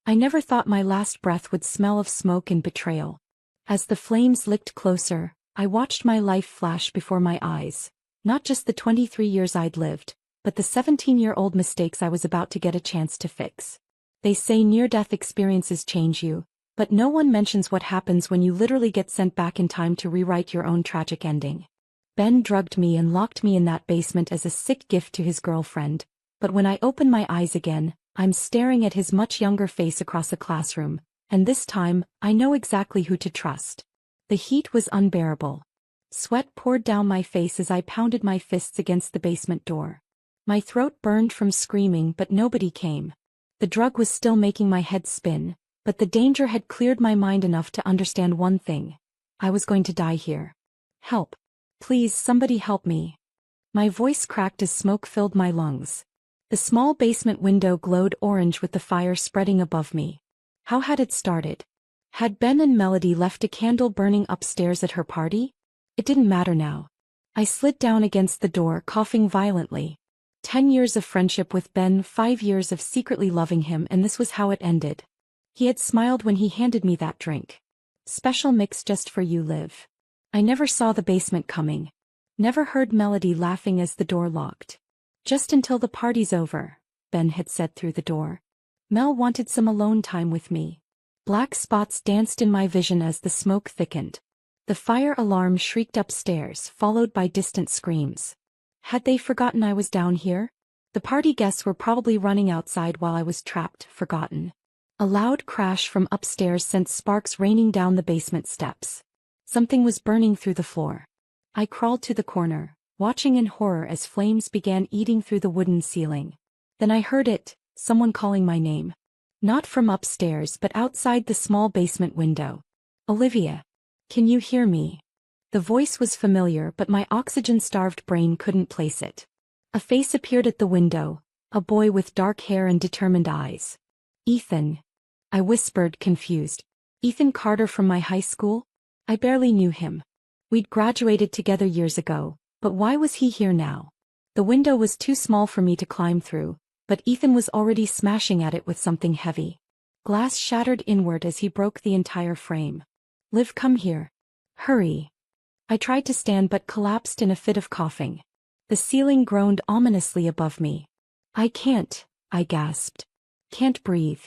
I never thought my last breath would smell of smoke and betrayal. As the flames licked closer, I watched my life flash before my eyes. Not just the 23 years I'd lived, but the 17-year-old mistakes I was about to get a chance to fix. They say near-death experiences change you, but no one mentions what happens when you literally get sent back in time to rewrite your own tragic ending. Ben drugged me and locked me in that basement as a sick gift to his girlfriend, but when I open my eyes again, I'm staring at his much younger face across the classroom, and this time, I know exactly who to trust. The heat was unbearable. Sweat poured down my face as I pounded my fists against the basement door. My throat burned from screaming, but nobody came. The drug was still making my head spin, but the danger had cleared my mind enough to understand one thing. I was going to die here. Help. Please, somebody help me. My voice cracked as smoke filled my lungs. The small basement window glowed orange with the fire spreading above me. How had it started? Had Ben and Melody left a candle burning upstairs at her party? It didn't matter now. I slid down against the door, coughing violently. 10 years of friendship with Ben, 5 years of secretly loving him, and this was how it ended. He had smiled when he handed me that drink. Special mix just for you, Liv. I never saw the basement coming. Never heard Melody laughing as the door locked. Just until the party's over, Ben had said through the door. Mel wanted some alone time with me. Black spots danced in my vision as the smoke thickened. The fire alarm shrieked upstairs, followed by distant screams. Had they forgotten I was down here? The party guests were probably running outside while I was trapped, forgotten. A loud crash from upstairs sent sparks raining down the basement steps. Something was burning through the floor. I crawled to the corner, watching in horror as flames began eating through the wooden ceiling. Then I heard it, someone calling my name. Not from upstairs but outside the small basement window. Olivia. Can you hear me? The voice was familiar, but my oxygen-starved brain couldn't place it. A face appeared at the window, a boy with dark hair and determined eyes. Ethan. I whispered, confused. Ethan Carter from my high school? I barely knew him. We'd graduated together years ago, but why was he here now? The window was too small for me to climb through, but Ethan was already smashing at it with something heavy. Glass shattered inward as he broke the entire frame. Liv, come here. Hurry. I tried to stand but collapsed in a fit of coughing. The ceiling groaned ominously above me. I can't, I gasped. Can't breathe.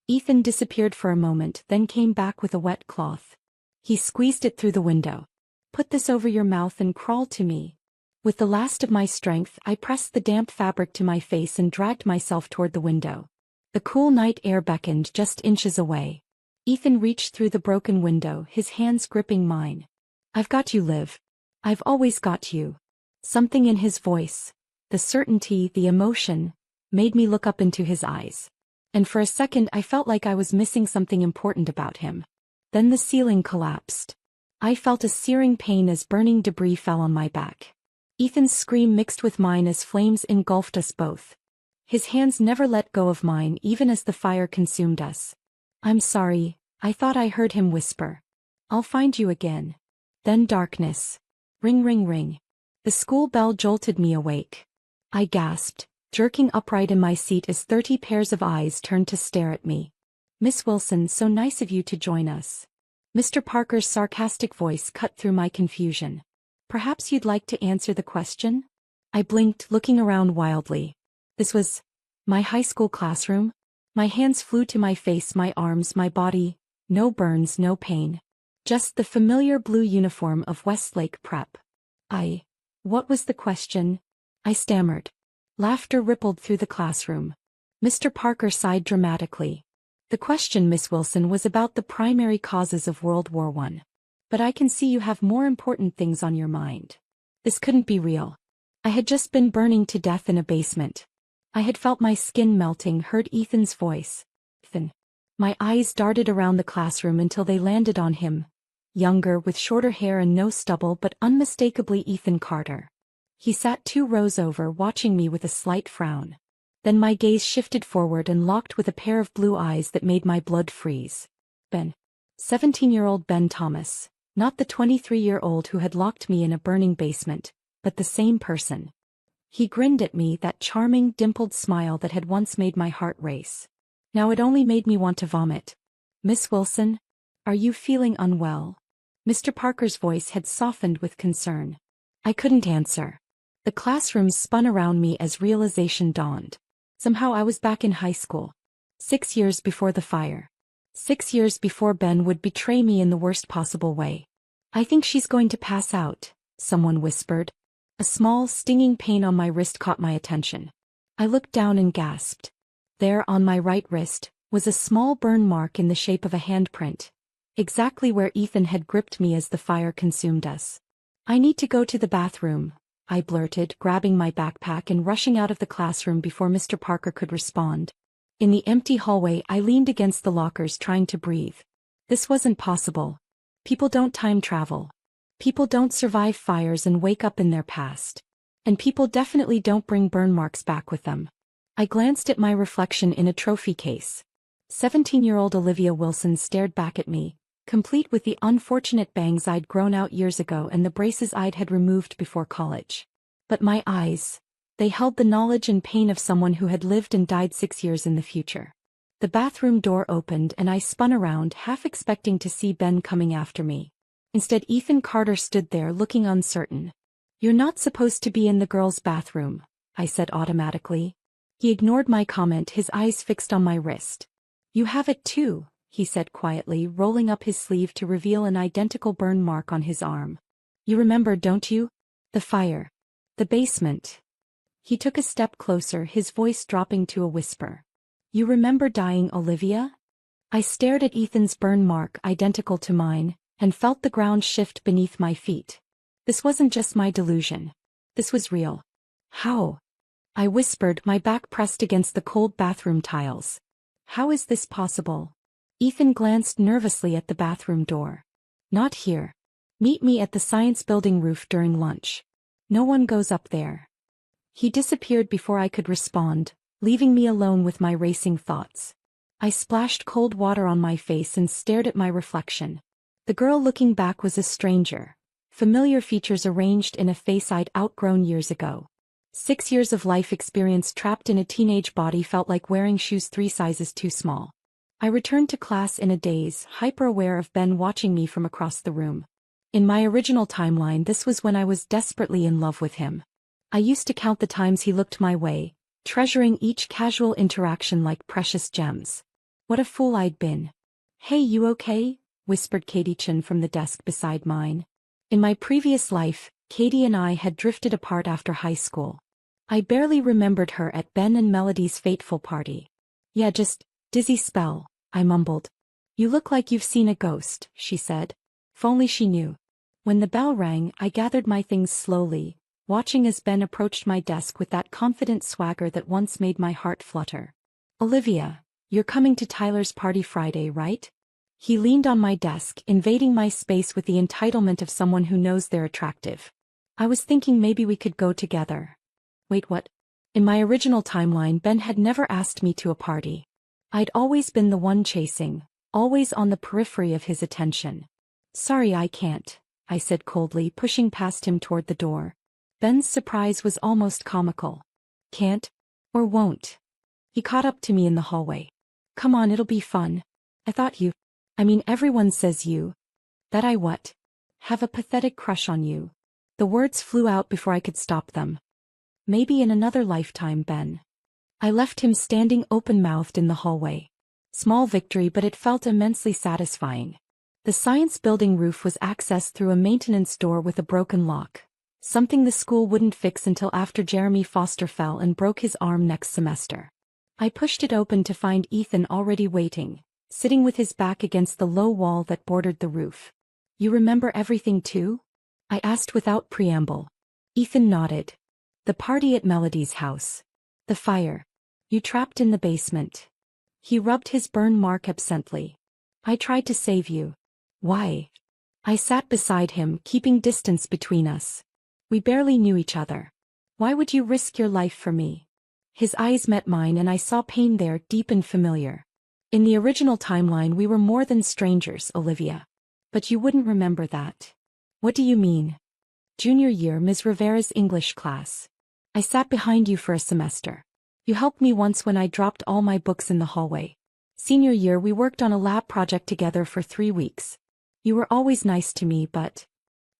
Ethan disappeared for a moment, then came back with a wet cloth. He squeezed it through the window. Put this over your mouth and crawl to me. With the last of my strength, I pressed the damp fabric to my face and dragged myself toward the window. The cool night air beckoned just inches away. Ethan reached through the broken window, his hands gripping mine. I've got you, Liv. I've always got you. Something in his voice, the certainty, the emotion, made me look up into his eyes. And for a second I felt like I was missing something important about him. Then the ceiling collapsed. I felt a searing pain as burning debris fell on my back. Ethan's scream mixed with mine as flames engulfed us both. His hands never let go of mine even as the fire consumed us. I'm sorry, I thought I heard him whisper. I'll find you again. Then darkness. Ring, ring, ring. The school bell jolted me awake. I gasped, jerking upright in my seat as 30 pairs of eyes turned to stare at me. Miss Wilson, so nice of you to join us. Mr. Parker's sarcastic voice cut through my confusion. Perhaps you'd like to answer the question? I blinked, looking around wildly. This was my high school classroom? My hands flew to my face, my arms, my body. No burns, no pain. Just the familiar blue uniform of Westlake Prep. What was the question? I stammered. Laughter rippled through the classroom. Mr. Parker sighed dramatically. The question, Miss Wilson, was about the primary causes of World War I. But I can see you have more important things on your mind. This couldn't be real. I had just been burning to death in a basement. I had felt my skin melting, heard Ethan's voice. Ethan. My eyes darted around the classroom until they landed on him. Younger, with shorter hair and no stubble, but unmistakably Ethan Carter. He sat 2 rows over, watching me with a slight frown. Then my gaze shifted forward and locked with a pair of blue eyes that made my blood freeze. Ben. 17-year-old Ben Thomas. Not the 23-year-old who had locked me in a burning basement, but the same person. He grinned at me, that charming, dimpled smile that had once made my heart race. Now it only made me want to vomit. Miss Wilson? Are you feeling unwell? Mr. Parker's voice had softened with concern. I couldn't answer. The classroom spun around me as realization dawned. Somehow I was back in high school. 6 years before the fire. 6 years before Ben would betray me in the worst possible way. I think she's going to pass out, someone whispered. A small, stinging pain on my wrist caught my attention. I looked down and gasped. There, on my right wrist, was a small burn mark in the shape of a handprint. Exactly where Ethan had gripped me as the fire consumed us. I need to go to the bathroom, I blurted, grabbing my backpack and rushing out of the classroom before Mr. Parker could respond. In the empty hallway, I leaned against the lockers trying to breathe. This wasn't possible. People don't time travel. People don't survive fires and wake up in their past. And people definitely don't bring burn marks back with them. I glanced at my reflection in a trophy case. 17-year-old Olivia Wilson stared back at me, complete with the unfortunate bangs I'd grown out years ago and the braces I'd had removed before college. But my eyes, they held the knowledge and pain of someone who had lived and died 6 years in the future. The bathroom door opened and I spun around, half expecting to see Ben coming after me. Instead, Ethan Carter stood there looking uncertain. You're not supposed to be in the girls' bathroom, I said automatically. He ignored my comment, his eyes fixed on my wrist. You have it too, he said quietly, rolling up his sleeve to reveal an identical burn mark on his arm. You remember, don't you? The fire. The basement. He took a step closer, his voice dropping to a whisper. You remember dying, Olivia? I stared at Ethan's burn mark, identical to mine, and felt the ground shift beneath my feet. This wasn't just my delusion. This was real. How? I whispered, my back pressed against the cold bathroom tiles. How is this possible? Ethan glanced nervously at the bathroom door. Not here. Meet me at the science building roof during lunch. No one goes up there. He disappeared before I could respond, leaving me alone with my racing thoughts. I splashed cold water on my face and stared at my reflection. The girl looking back was a stranger. Familiar features arranged in a face I'd outgrown years ago. 6 years of life experience trapped in a teenage body felt like wearing shoes 3 sizes too small. I returned to class in a daze, hyper-aware of Ben watching me from across the room. In my original timeline, this was when I was desperately in love with him. I used to count the times he looked my way, treasuring each casual interaction like precious gems. What a fool I'd been. Hey, you okay? Whispered Katie Chen from the desk beside mine. In my previous life, Katie and I had drifted apart after high school. I barely remembered her at Ben and Melody's fateful party. Yeah, just dizzy spell, I mumbled. You look like you've seen a ghost, she said. If only she knew. When the bell rang, I gathered my things slowly, watching as Ben approached my desk with that confident swagger that once made my heart flutter. Olivia, you're coming to Tyler's party Friday, right? He leaned on my desk, invading my space with the entitlement of someone who knows they're attractive. I was thinking maybe we could go together. Wait, what? In my original timeline, Ben had never asked me to a party. I'd always been the one chasing, always on the periphery of his attention. Sorry, I can't, I said coldly, pushing past him toward the door. Ben's surprise was almost comical. Can't? Or won't? He caught up to me in the hallway. Come on, it'll be fun. Everyone says you. That I what? Have a pathetic crush on you. The words flew out before I could stop them. Maybe in another lifetime, Ben. I left him standing open-mouthed in the hallway. Small victory, but it felt immensely satisfying. The science building roof was accessed through a maintenance door with a broken lock. Something the school wouldn't fix until after Jeremy Foster fell and broke his arm next semester. I pushed it open to find Ethan already waiting, sitting with his back against the low wall that bordered the roof. You remember everything too? I asked without preamble. Ethan nodded. The party at Melody's house. The fire. You trapped in the basement. He rubbed his burn mark absently. I tried to save you. Why? I sat beside him, keeping distance between us. We barely knew each other. Why would you risk your life for me? His eyes met mine and I saw pain there, deep and familiar. In the original timeline, we were more than strangers, Olivia. But you wouldn't remember that. What do you mean? Junior year, Ms. Rivera's English class. I sat behind you for a semester. You helped me once when I dropped all my books in the hallway. Senior year we worked on a lab project together for 3 weeks. You were always nice to me but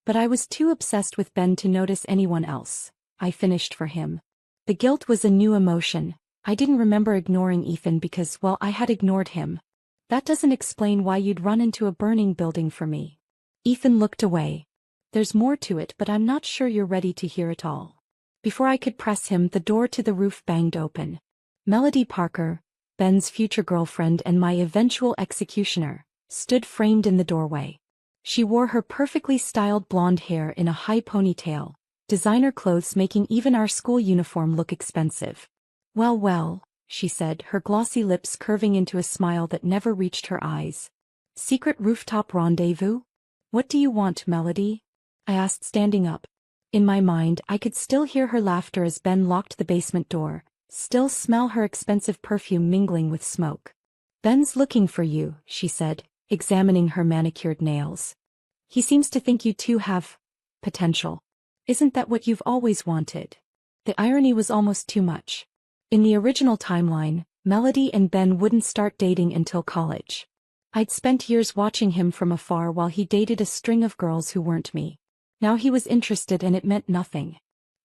I was too obsessed with Ben to notice anyone else. I finished for him. The guilt was a new emotion. I didn't remember ignoring Ethan because, well, I had ignored him. That doesn't explain why you'd run into a burning building for me. Ethan looked away. There's more to it, but I'm not sure you're ready to hear it all. Before I could press him, the door to the roof banged open. Melody Parker, Ben's future girlfriend and my eventual executioner, stood framed in the doorway. She wore her perfectly styled blonde hair in a high ponytail, designer clothes making even our school uniform look expensive. Well, well, she said, her glossy lips curving into a smile that never reached her eyes. Secret rooftop rendezvous? What do you want, Melody? I asked, standing up. In my mind, I could still hear her laughter as Ben locked the basement door, still smell her expensive perfume mingling with smoke. Ben's looking for you, she said, examining her manicured nails. He seems to think you two have potential. Isn't that what you've always wanted? The irony was almost too much. In the original timeline, Melody and Ben wouldn't start dating until college. I'd spent years watching him from afar while he dated a string of girls who weren't me. Now he was interested and it meant nothing.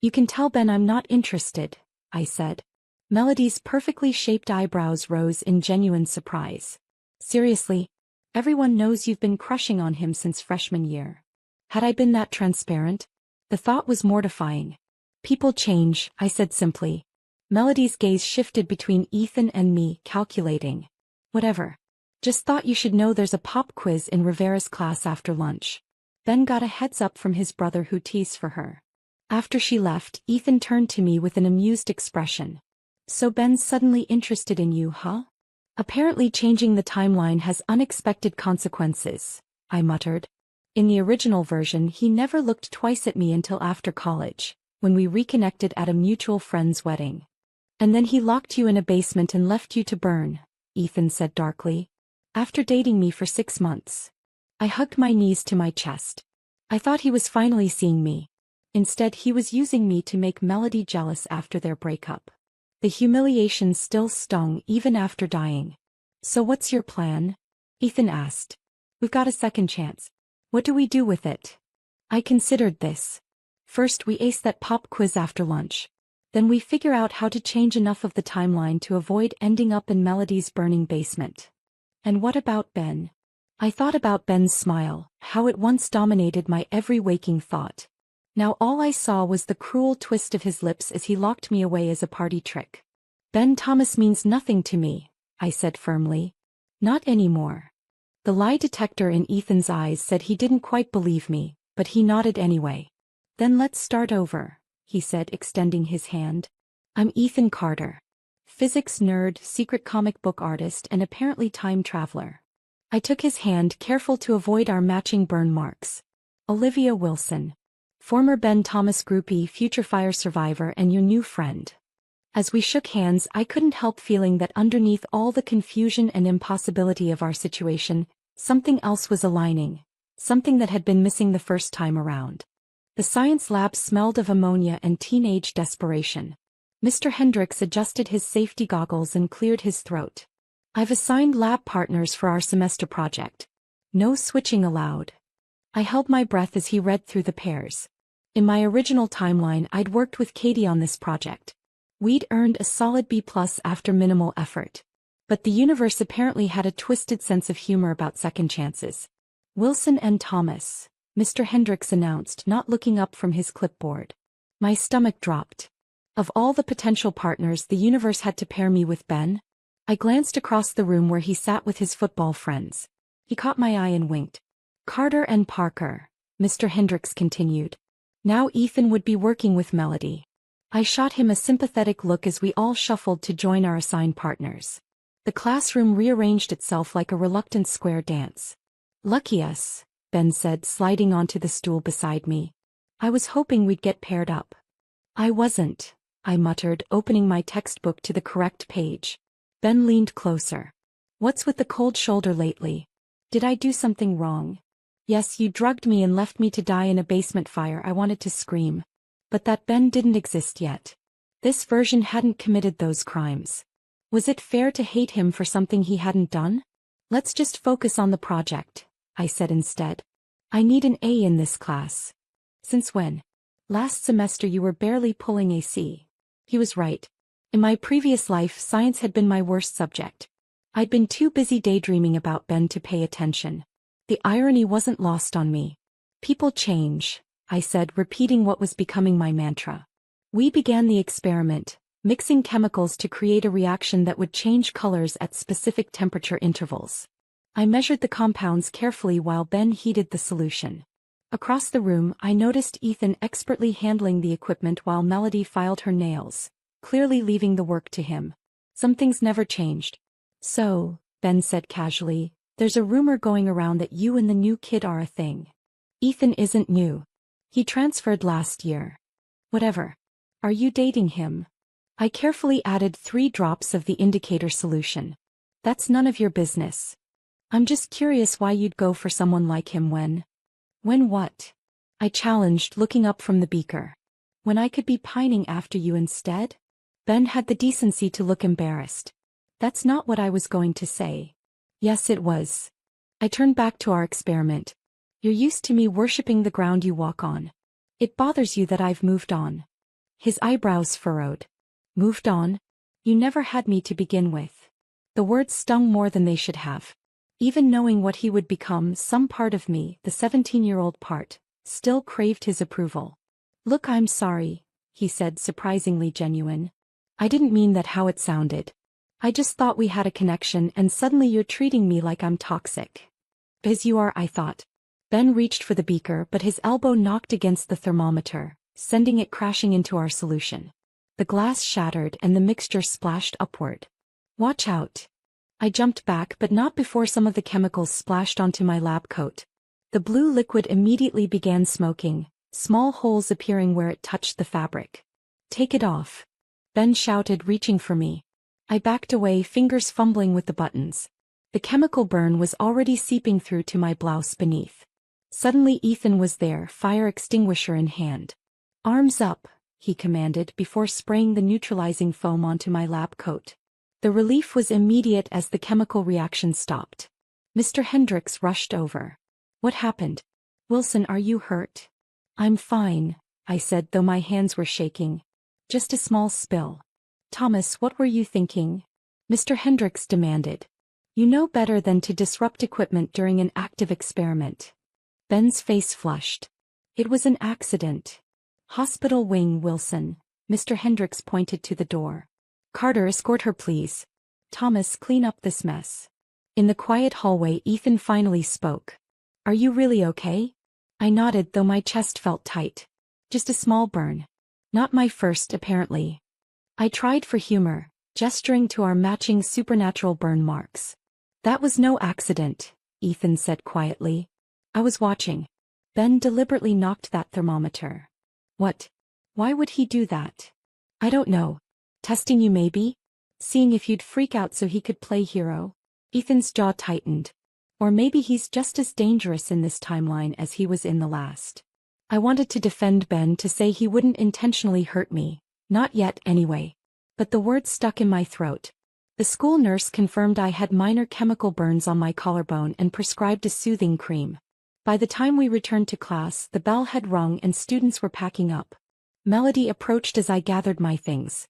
You can tell Ben I'm not interested, I said. Melody's perfectly shaped eyebrows rose in genuine surprise. Seriously? Everyone knows you've been crushing on him since freshman year. Had I been that transparent? The thought was mortifying. People change, I said simply. Melody's gaze shifted between Ethan and me, calculating. Whatever. Just thought you should know there's a pop quiz in Rivera's class after lunch. Ben got a heads up from his brother who teased for her. After she left, Ethan turned to me with an amused expression. So Ben's suddenly interested in you, huh? Apparently changing the timeline has unexpected consequences, I muttered. In the original version he never looked twice at me until after college, when we reconnected at a mutual friend's wedding. And then he locked you in a basement and left you to burn, Ethan said darkly. After dating me for 6 months. I hugged my knees to my chest. I thought he was finally seeing me. Instead he was using me to make Melody jealous after their breakup. The humiliation still stung even after dying. So what's your plan? Ethan asked. We've got a second chance. What do we do with it? I considered this. First we ace that pop quiz after lunch. Then we figure out how to change enough of the timeline to avoid ending up in Melody's burning basement. And what about Ben? I thought about Ben's smile, how it once dominated my every waking thought. Now all I saw was the cruel twist of his lips as he locked me away as a party trick. Ben Thomas means nothing to me, I said firmly. Not anymore. The lie detector in Ethan's eyes said he didn't quite believe me, but he nodded anyway. Then let's start over, he said, extending his hand. I'm Ethan Carter. Physics nerd, secret comic book artist and apparently time traveler. I took his hand, careful to avoid our matching burn marks. Olivia Wilson. Former Ben Thomas groupie, future fire survivor and your new friend. As we shook hands I couldn't help feeling that underneath all the confusion and impossibility of our situation, something else was aligning, something that had been missing the first time around. The science lab smelled of ammonia and teenage desperation. Mr. Hendricks adjusted his safety goggles and cleared his throat. I've assigned lab partners for our semester project. No switching allowed. I held my breath as he read through the pairs. In my original timeline I'd worked with Katie on this project. We'd earned a solid B+ after minimal effort. But the universe apparently had a twisted sense of humor about second chances. Wilson and Thomas, Mr. Hendricks announced, not looking up from his clipboard. My stomach dropped. Of all the potential partners the universe had to pair me with Ben? I glanced across the room where he sat with his football friends. He caught my eye and winked. Carter and Parker, Mr. Hendricks continued. Now Ethan would be working with Melody. I shot him a sympathetic look as we all shuffled to join our assigned partners. The classroom rearranged itself like a reluctant square dance. Lucky us, Ben said, sliding onto the stool beside me. I was hoping we'd get paired up. I wasn't, I muttered, opening my textbook to the correct page. Ben leaned closer. What's with the cold shoulder lately? Did I do something wrong? Yes, you drugged me and left me to die in a basement fire. I wanted to scream. But that Ben didn't exist yet. This version hadn't committed those crimes. Was it fair to hate him for something he hadn't done? Let's just focus on the project, I said instead. I need an A in this class. Since when? Last semester you were barely pulling a C. He was right. In my previous life, science had been my worst subject. I'd been too busy daydreaming about Ben to pay attention. The irony wasn't lost on me. People change, I said, repeating what was becoming my mantra. We began the experiment, mixing chemicals to create a reaction that would change colors at specific temperature intervals. I measured the compounds carefully while Ben heated the solution. Across the room, I noticed Ethan expertly handling the equipment while Melody filed her nails, clearly leaving the work to him. Some things never changed. So, Ben said casually, there's a rumor going around that you and the new kid are a thing. Ethan isn't new. He transferred last year. Whatever. Are you dating him? I carefully added 3 drops of the indicator solution. That's none of your business. I'm just curious why you'd go for someone like him when... When what? I challenged, looking up from the beaker. When I could be pining after you instead? Ben had the decency to look embarrassed. That's not what I was going to say. Yes, it was. I turned back to our experiment. You're used to me worshipping the ground you walk on. It bothers you that I've moved on. His eyebrows furrowed. Moved on? You never had me to begin with. The words stung more than they should have. Even knowing what he would become, some part of me, the 17-year-old part, still craved his approval. Look, I'm sorry, he said, surprisingly genuine. I didn't mean that how it sounded. I just thought we had a connection and suddenly you're treating me like I'm toxic. As you are, I thought. Ben reached for the beaker but his elbow knocked against the thermometer, sending it crashing into our solution. The glass shattered and the mixture splashed upward. Watch out. I jumped back but not before some of the chemicals splashed onto my lab coat. The blue liquid immediately began smoking, small holes appearing where it touched the fabric. Take it off. Ben shouted, reaching for me. I backed away, fingers fumbling with the buttons. The chemical burn was already seeping through to my blouse beneath. Suddenly Ethan was there, fire extinguisher in hand. Arms up, he commanded before spraying the neutralizing foam onto my lab coat. The relief was immediate as the chemical reaction stopped. Mr. Hendricks rushed over. What happened? Wilson, are you hurt? I'm fine, I said, though my hands were shaking. Just a small spill. Thomas, what were you thinking? Mr. Hendricks demanded. You know better than to disrupt equipment during an active experiment. Ben's face flushed. It was an accident. Hospital wing, Wilson. Mr. Hendricks pointed to the door. Carter, escort her, please. Thomas, clean up this mess. In the quiet hallway, Ethan finally spoke. Are you really okay? I nodded, though my chest felt tight. Just a small burn. Not my first, apparently. I tried for humor, gesturing to our matching supernatural burn marks. That was no accident, Ethan said quietly. I was watching. Ben deliberately knocked that thermometer. What? Why would he do that? I don't know. Testing you maybe? Seeing if you'd freak out so he could play hero? Ethan's jaw tightened. Or maybe he's just as dangerous in this timeline as he was in the last. I wanted to defend Ben, to say he wouldn't intentionally hurt me. Not yet, anyway. But the words stuck in my throat. The school nurse confirmed I had minor chemical burns on my collarbone and prescribed a soothing cream. By the time we returned to class, the bell had rung and students were packing up. Melody approached as I gathered my things.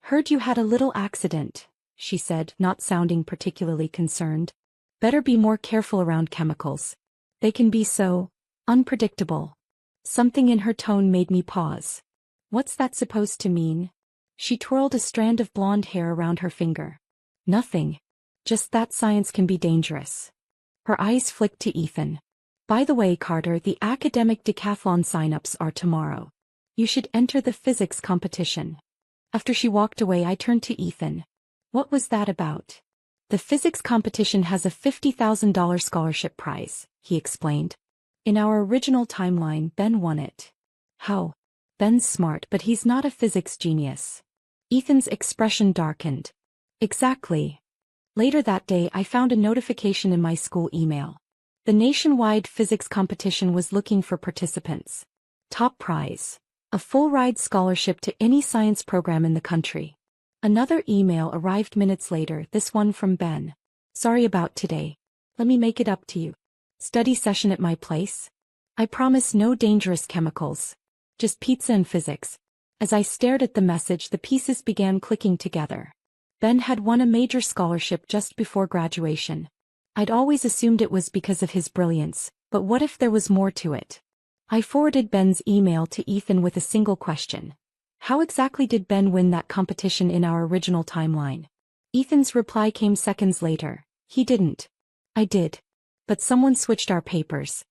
Heard you had a little accident, she said, not sounding particularly concerned. Better be more careful around chemicals. They can be so unpredictable. Something in her tone made me pause. What's that supposed to mean? She twirled a strand of blonde hair around her finger. Nothing. Just that science can be dangerous. Her eyes flicked to Ethan. By the way, Carter, the academic decathlon signups are tomorrow. You should enter the physics competition. After she walked away, I turned to Ethan. What was that about? The physics competition has a $50,000 scholarship prize, he explained. In our original timeline, Ben won it. How? Ben's smart, but he's not a physics genius. Ethan's expression darkened. Exactly. Later that day, I found a notification in my school email. The nationwide physics competition was looking for participants. Top prize. A full-ride scholarship to any science program in the country. Another email arrived minutes later, this one from Ben. Sorry about today. Let me make it up to you. Study session at my place? I promise no dangerous chemicals. Just pizza and physics. As I stared at the message, the pieces began clicking together. Ben had won a major scholarship just before graduation. I'd always assumed it was because of his brilliance, but what if there was more to it? I forwarded Ben's email to Ethan with a single question. How exactly did Ben win that competition in our original timeline? Ethan's reply came seconds later. He didn't. I did. But someone switched our papers.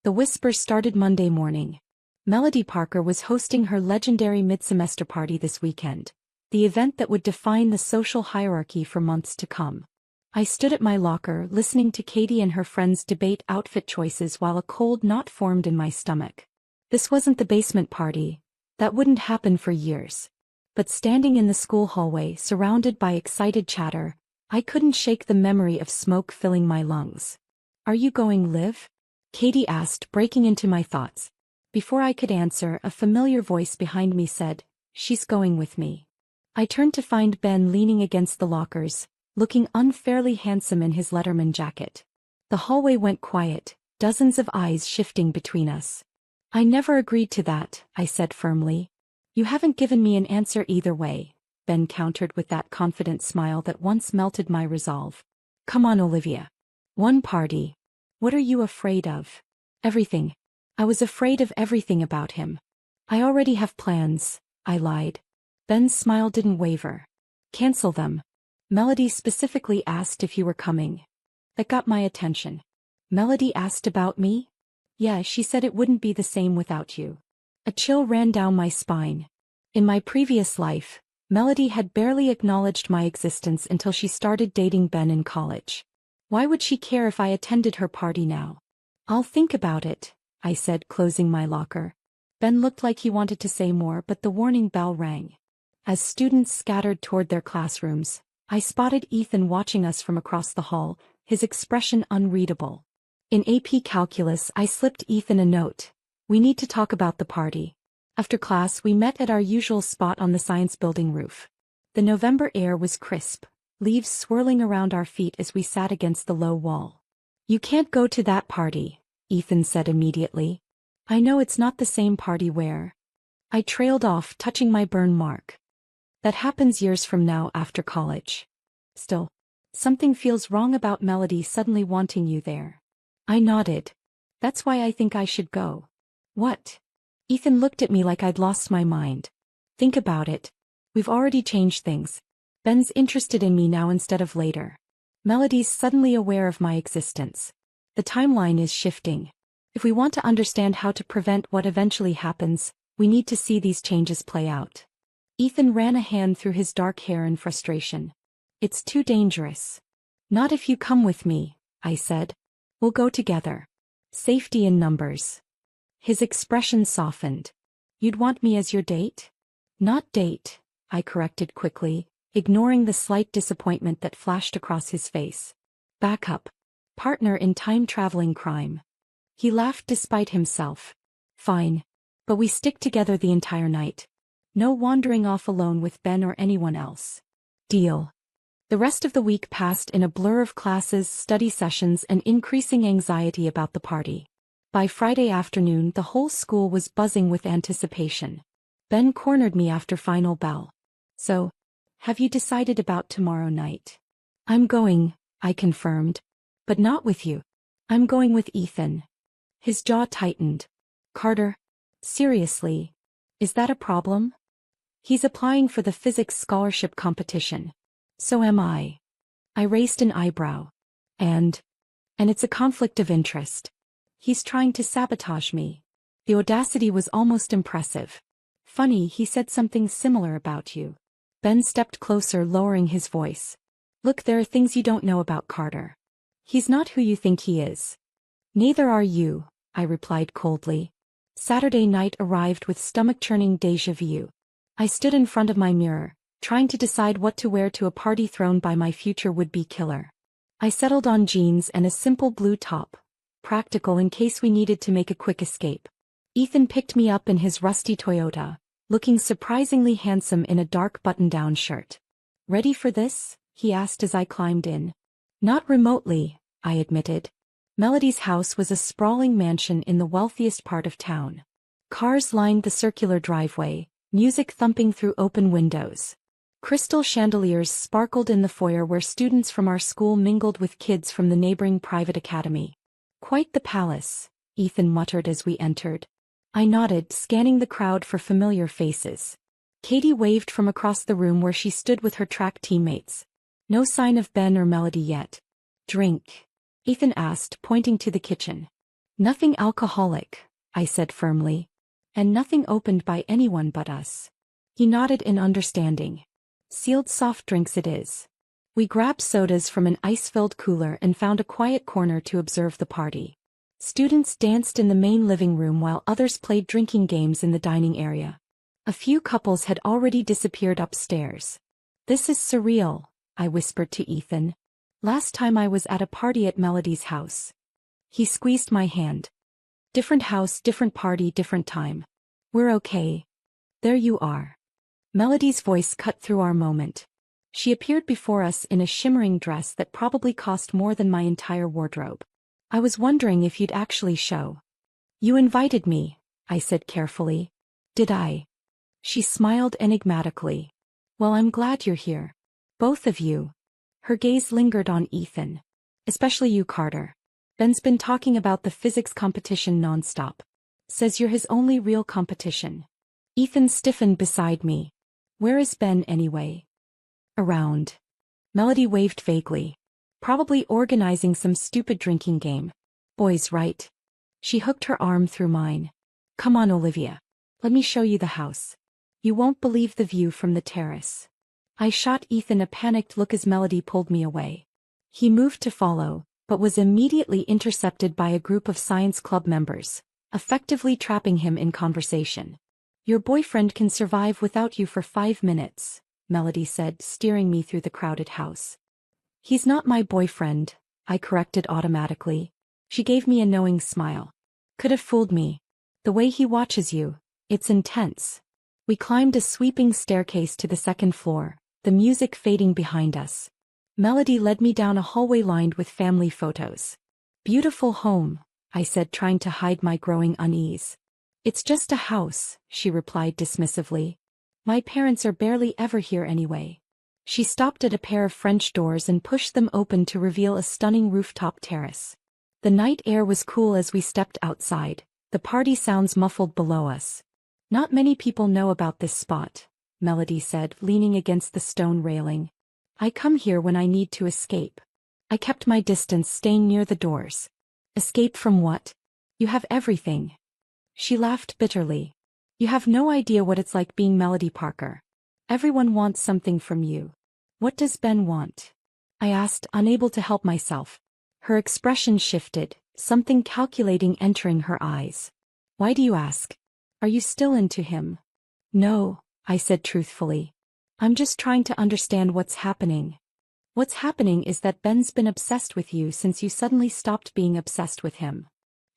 The whispers started Monday morning. Melody Parker was hosting her legendary mid-semester party this weekend, the event that would define the social hierarchy for months to come. I stood at my locker listening to Katie and her friends debate outfit choices while a cold knot formed in my stomach. This wasn't the basement party. That wouldn't happen for years. But standing in the school hallway surrounded by excited chatter, I couldn't shake the memory of smoke filling my lungs. Are you going, Liv? Katie asked, breaking into my thoughts. Before I could answer, a familiar voice behind me said, She's going with me. I turned to find Ben leaning against the lockers, looking unfairly handsome in his Letterman jacket. The hallway went quiet, dozens of eyes shifting between us. I never agreed to that, I said firmly. You haven't given me an answer either way, Ben countered with that confident smile that once melted my resolve. Come on, Olivia. One party. What are you afraid of? Everything. I was afraid of everything about him. I already have plans, I lied. Ben's smile didn't waver. Cancel them. Melody specifically asked if you were coming. That got my attention. Melody asked about me? Yeah, she said it wouldn't be the same without you. A chill ran down my spine. In my previous life, Melody had barely acknowledged my existence until she started dating Ben in college. Why would she care if I attended her party now? I'll think about it, I said, closing my locker. Ben looked like he wanted to say more, but the warning bell rang. As students scattered toward their classrooms, I spotted Ethan watching us from across the hall, his expression unreadable. In AP Calculus, I slipped Ethan a note. We need to talk about the party. After class, we met at our usual spot on the science building roof. The November air was crisp, leaves swirling around our feet as we sat against the low wall. You can't go to that party, Ethan said immediately. I know it's not the same party where. I trailed off, touching my burn mark. That happens years from now after college. Still, something feels wrong about Melody suddenly wanting you there. I nodded. That's why I think I should go. What? Ethan looked at me like I'd lost my mind. Think about it. We've already changed things. Ben's interested in me now instead of later. Melody's suddenly aware of my existence. The timeline is shifting. If we want to understand how to prevent what eventually happens, we need to see these changes play out. Ethan ran a hand through his dark hair in frustration. It's too dangerous. Not if you come with me, I said. We'll go together. Safety in numbers. His expression softened. You'd want me as your date? Not date, I corrected quickly, ignoring the slight disappointment that flashed across his face. Backup. Partner in time-traveling crime. He laughed despite himself. Fine. But we stick together the entire night. No wandering off alone with Ben or anyone else. Deal. The rest of the week passed in a blur of classes, study sessions, and increasing anxiety about the party. By Friday afternoon, the whole school was buzzing with anticipation. Ben cornered me after final bell. So, have you decided about tomorrow night? I'm going, I confirmed. But not with you. I'm going with Ethan. His jaw tightened. Carter? Seriously? Is that a problem? He's applying for the physics scholarship competition. So am I. I raised an eyebrow. And it's a conflict of interest. He's trying to sabotage me. The audacity was almost impressive. Funny, he said something similar about you. Ben stepped closer, lowering his voice. Look, there are things you don't know about Carter. He's not who you think he is. Neither are you, I replied coldly. Saturday night arrived with stomach-churning déjà vu. I stood in front of my mirror, trying to decide what to wear to a party thrown by my future would-be killer. I settled on jeans and a simple blue top, practical in case we needed to make a quick escape. Ethan picked me up in his rusty Toyota, looking surprisingly handsome in a dark button-down shirt. Ready for this? He asked as I climbed in. Not remotely, I admitted. Melody's house was a sprawling mansion in the wealthiest part of town. Cars lined the circular driveway, music thumping through open windows. Crystal chandeliers sparkled in the foyer where students from our school mingled with kids from the neighboring private academy. Quite the palace, Ethan muttered as we entered. I nodded, scanning the crowd for familiar faces. Katie waved from across the room where she stood with her track teammates. No sign of Ben or Melody yet. Drink? Ethan asked, pointing to the kitchen. Nothing alcoholic, I said firmly. And nothing opened by anyone but us. He nodded in understanding. Sealed soft drinks it is. We grabbed sodas from an ice-filled cooler and found a quiet corner to observe the party. Students danced in the main living room while others played drinking games in the dining area. A few couples had already disappeared upstairs. This is surreal, I whispered to Ethan. Last time I was at a party at Melody's house. He squeezed my hand. Different house, different party, different time. We're okay. There you are. Melody's voice cut through our moment. She appeared before us in a shimmering dress that probably cost more than my entire wardrobe. I was wondering if you'd actually show. You invited me, I said carefully. Did I? She smiled enigmatically. Well, I'm glad you're here. Both of you. Her gaze lingered on Ethan. Especially you, Carter. Ben's been talking about the physics competition nonstop. Says you're his only real competition. Ethan stiffened beside me. Where is Ben anyway? Around. Melody waved vaguely. Probably organizing some stupid drinking game. Boys, right? She hooked her arm through mine. Come on, Olivia. Let me show you the house. You won't believe the view from the terrace. I shot Ethan a panicked look as Melody pulled me away. He moved to follow, but was immediately intercepted by a group of science club members, effectively trapping him in conversation. Your boyfriend can survive without you for 5 minutes, Melody said, steering me through the crowded house. He's not my boyfriend, I corrected automatically. She gave me a knowing smile. Could have fooled me. The way he watches you, it's intense. We climbed a sweeping staircase to the second floor, the music fading behind us. Melody led me down a hallway lined with family photos. Beautiful home, I said, trying to hide my growing unease. It's just a house, she replied dismissively. My parents are barely ever here anyway. She stopped at a pair of French doors and pushed them open to reveal a stunning rooftop terrace. The night air was cool as we stepped outside, the party sounds muffled below us. Not many people know about this spot, Melody said, leaning against the stone railing. I come here when I need to escape. I kept my distance, staying near the doors. Escape from what? You have everything. She laughed bitterly. You have no idea what it's like being Melody Parker. Everyone wants something from you. What does Ben want? I asked, unable to help myself. Her expression shifted, something calculating entering her eyes. Why do you ask? Are you still into him? No, I said truthfully. I'm just trying to understand what's happening. What's happening is that Ben's been obsessed with you since you suddenly stopped being obsessed with him.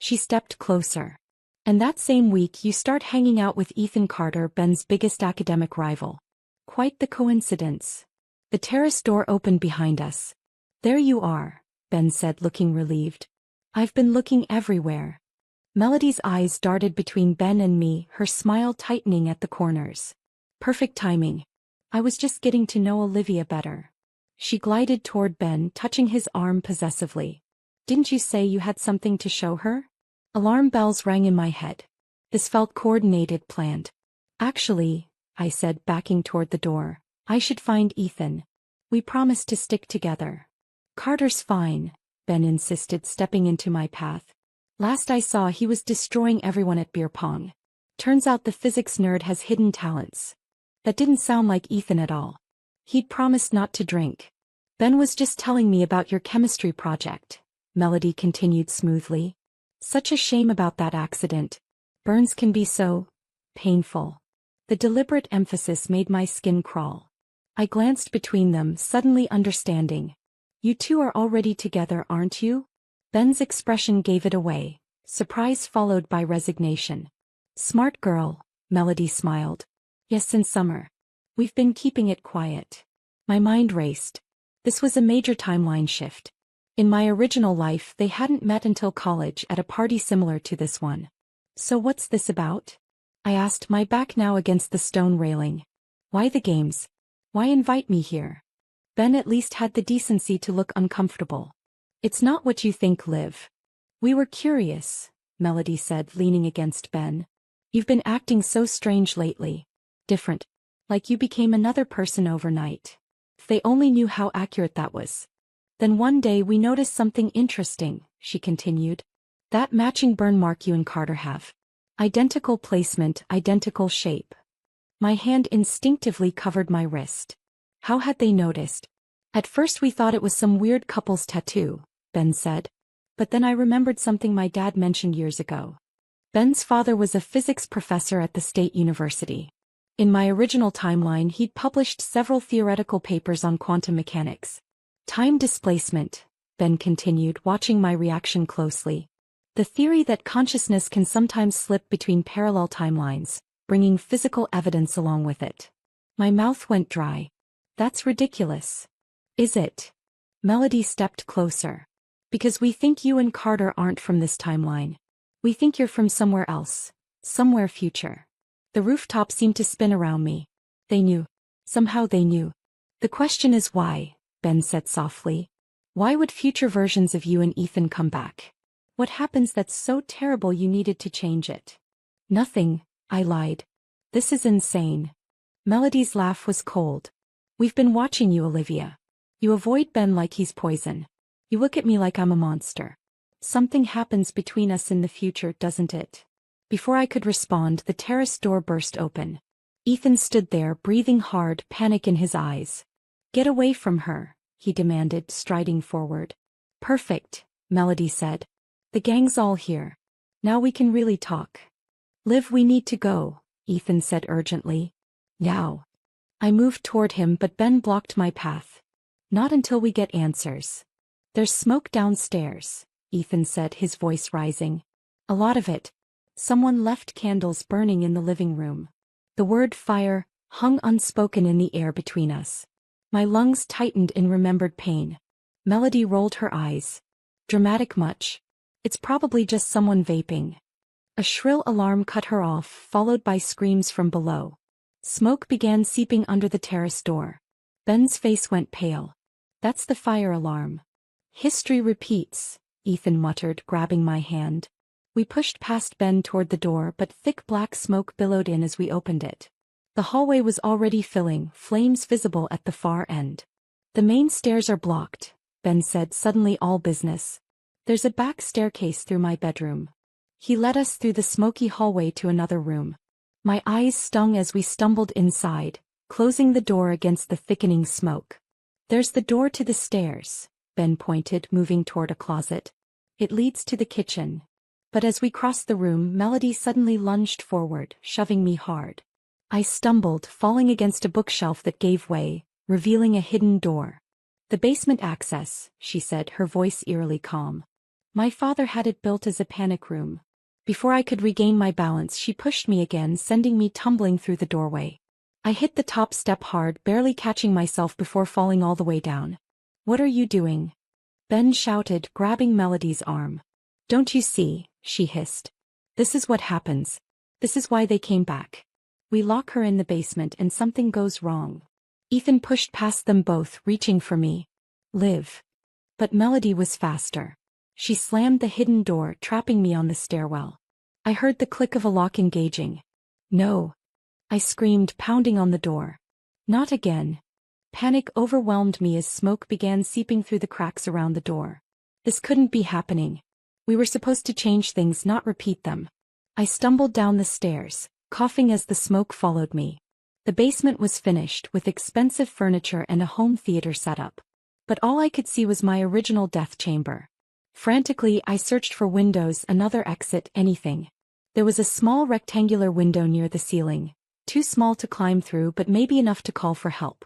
She stepped closer. And that same week you start hanging out with Ethan Carter, Ben's biggest academic rival. Quite the coincidence. The terrace door opened behind us. There you are, Ben said, looking relieved. I've been looking everywhere. Melody's eyes darted between Ben and me, her smile tightening at the corners. Perfect timing. I was just getting to know Olivia better. She glided toward Ben, touching his arm possessively. Didn't you say you had something to show her? Alarm bells rang in my head. This felt coordinated, planned. Actually, I said, backing toward the door, I should find Ethan. We promised to stick together. Carter's fine, Ben insisted, stepping into my path. Last I saw he was destroying everyone at beer pong. Turns out the physics nerd has hidden talents. That didn't sound like Ethan at all. He'd promised not to drink. Ben was just telling me about your chemistry project, Melody continued smoothly. Such a shame about that accident. Burns can be so painful. The deliberate emphasis made my skin crawl. I glanced between them, suddenly understanding. You two are already together, aren't you? Ben's expression gave it away, surprise followed by resignation. Smart girl, Melody smiled. Yes, since summer. We've been keeping it quiet. My mind raced. This was a major timeline shift. In my original life, they hadn't met until college at a party similar to this one. So what's this about? I asked, my back now against the stone railing. Why the games? Why invite me here? Ben at least had the decency to look uncomfortable. It's not what you think, Liv. We were curious, Melody said, leaning against Ben. You've been acting so strange lately. Different. Like you became another person overnight. If they only knew how accurate that was. Then one day we noticed something interesting, she continued. That matching burn mark you and Carter have. Identical placement, identical shape. My hand instinctively covered my wrist. How had they noticed? At first we thought it was some weird couple's tattoo, Ben said. But then I remembered something my dad mentioned years ago. Ben's father was a physics professor at the state university. In my original timeline, he'd published several theoretical papers on quantum mechanics. Time displacement, Ben continued, watching my reaction closely. The theory that consciousness can sometimes slip between parallel timelines, bringing physical evidence along with it. My mouth went dry. That's ridiculous. Is it? Melody stepped closer. Because we think you and Carter aren't from this timeline. We think you're from somewhere else. Somewhere future. The rooftop seemed to spin around me. They knew. Somehow they knew. The question is why, Ben said softly. Why would future versions of you and Ethan come back? What happens that's so terrible you needed to change it? Nothing, I lied. This is insane. Melody's laugh was cold. We've been watching you, Olivia. You avoid Ben like he's poison. You look at me like I'm a monster. Something happens between us in the future, doesn't it? Before I could respond, the terrace door burst open. Ethan stood there, breathing hard, panic in his eyes. Get away from her, he demanded, striding forward. Perfect, Melody said. The gang's all here. Now we can really talk. Liv, we need to go, Ethan said urgently. Now. I moved toward him, but Ben blocked my path. Not until we get answers. There's smoke downstairs, Ethan said, his voice rising. A lot of it. Someone left candles burning in the living room. The word fire hung unspoken in the air between us. My lungs tightened in remembered pain. Melody rolled her eyes. Dramatic much? It's probably just someone vaping. A shrill alarm cut her off, followed by screams from below. Smoke began seeping under the terrace door. Ben's face went pale. That's the fire alarm. History repeats, Ethan muttered, grabbing my hand. We pushed past Ben toward the door, but thick black smoke billowed in as we opened it. The hallway was already filling, flames visible at the far end. The main stairs are blocked, Ben said, suddenly all business. There's a back staircase through my bedroom. He led us through the smoky hallway to another room. My eyes stung as we stumbled inside, closing the door against the thickening smoke. There's the door to the stairs, Ben pointed, moving toward a closet. It leads to the kitchen. But as we crossed the room, Melody suddenly lunged forward, shoving me hard. I stumbled, falling against a bookshelf that gave way, revealing a hidden door. The basement access, she said, her voice eerily calm. My father had it built as a panic room. Before I could regain my balance, she pushed me again, sending me tumbling through the doorway. I hit the top step hard, barely catching myself before falling all the way down. What are you doing? Ben shouted, grabbing Melody's arm. Don't you see? She hissed. This is what happens. This is why they came back. We lock her in the basement and something goes wrong. Ethan pushed past them both, reaching for me. Liv. But Melody was faster. She slammed the hidden door, trapping me on the stairwell. I heard the click of a lock engaging. No. I screamed, pounding on the door. Not again. Panic overwhelmed me as smoke began seeping through the cracks around the door. This couldn't be happening. We were supposed to change things, not repeat them. I stumbled down the stairs, coughing as the smoke followed me. The basement was finished, with expensive furniture and a home theater setup. But all I could see was my original death chamber. Frantically, I searched for windows, another exit, anything. There was a small rectangular window near the ceiling, too small to climb through but maybe enough to call for help.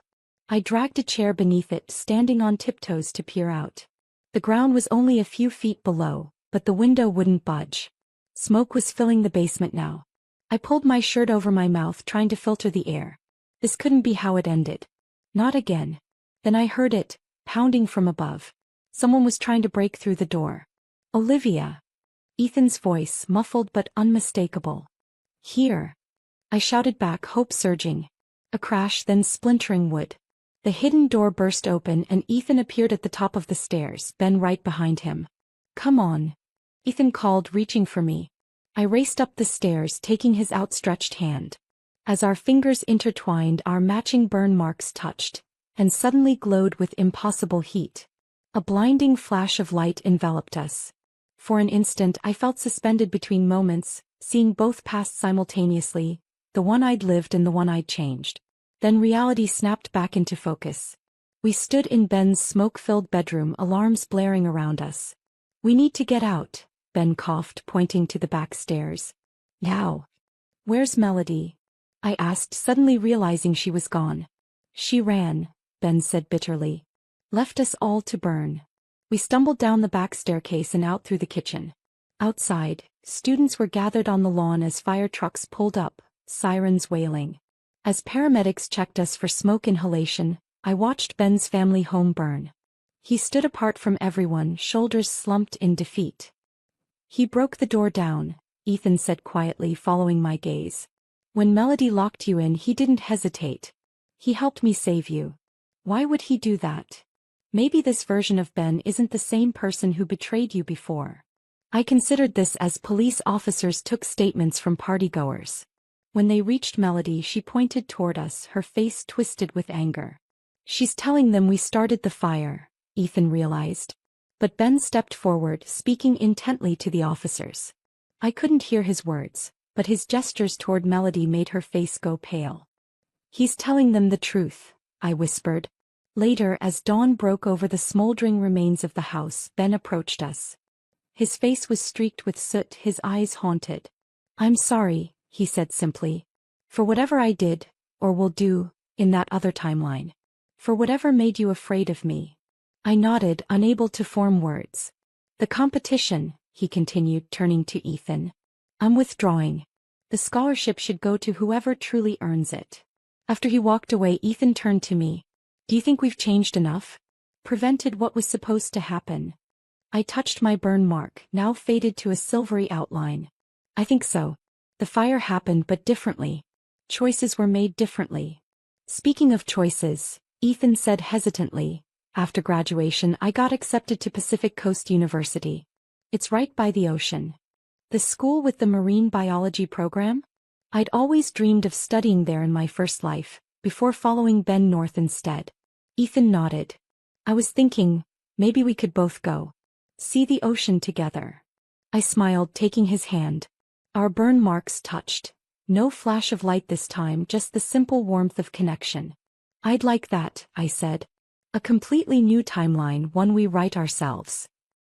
I dragged a chair beneath it, standing on tiptoes to peer out. The ground was only a few feet below, but the window wouldn't budge. Smoke was filling the basement now. I pulled my shirt over my mouth, trying to filter the air. This couldn't be how it ended. Not again. Then I heard it, pounding from above. Someone was trying to break through the door. Olivia. Ethan's voice, muffled but unmistakable. Here. I shouted back, hope surging. A crash, then splintering wood. The hidden door burst open and Ethan appeared at the top of the stairs, Ben right behind him. Come on. Ethan called, reaching for me. I raced up the stairs, taking his outstretched hand. As our fingers intertwined, our matching burn marks touched, and suddenly glowed with impossible heat. A blinding flash of light enveloped us. For an instant I felt suspended between moments, seeing both pasts simultaneously, the one I'd lived and the one I'd changed. Then reality snapped back into focus. We stood in Ben's smoke-filled bedroom, alarms blaring around us. We need to get out, Ben coughed, pointing to the back stairs. Now. Where's Melody? I asked, suddenly realizing she was gone. She ran, Ben said bitterly. Left us all to burn. We stumbled down the back staircase and out through the kitchen. Outside, students were gathered on the lawn as fire trucks pulled up, sirens wailing. As paramedics checked us for smoke inhalation, I watched Ben's family home burn. He stood apart from everyone, shoulders slumped in defeat. He broke the door down, Ethan said quietly, following my gaze. When Melody locked you in, he didn't hesitate. He helped me save you. Why would he do that? Maybe this version of Ben isn't the same person who betrayed you before. I considered this as police officers took statements from partygoers. When they reached Melody, she pointed toward us, her face twisted with anger. She's telling them we started the fire, Ethan realized. But Ben stepped forward, speaking intently to the officers. I couldn't hear his words, but his gestures toward Melody made her face go pale. He's telling them the truth, I whispered. Later, as dawn broke over the smoldering remains of the house, Ben approached us. His face was streaked with soot, his eyes haunted. I'm sorry, he said simply. For whatever I did, or will do, in that other timeline. For whatever made you afraid of me. I nodded, unable to form words. The competition, he continued, turning to Ethan. I'm withdrawing. The scholarship should go to whoever truly earns it. After he walked away, Ethan turned to me. Do you think we've changed enough? Prevented what was supposed to happen? I touched my burn mark, now faded to a silvery outline. I think so. The fire happened, but differently. Choices were made differently. Speaking of choices, Ethan said hesitantly, after graduation I got accepted to Pacific Coast University. It's right by the ocean. The school with the marine biology program? I'd always dreamed of studying there in my first life, before following Ben north instead. Ethan nodded. I was thinking, maybe we could both go. See the ocean together. I smiled, taking his hand. Our burn marks touched. No flash of light this time, just the simple warmth of connection. I'd like that, I said. A completely new timeline, one we write ourselves.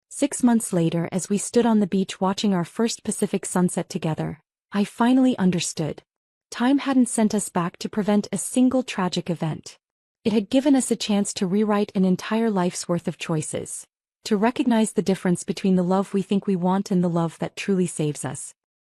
6 months later, as we stood on the beach watching our first Pacific sunset together, I finally understood. Time hadn't sent us back to prevent a single tragic event. It had given us a chance to rewrite an entire life's worth of choices. To recognize the difference between the love we think we want and the love that truly saves us.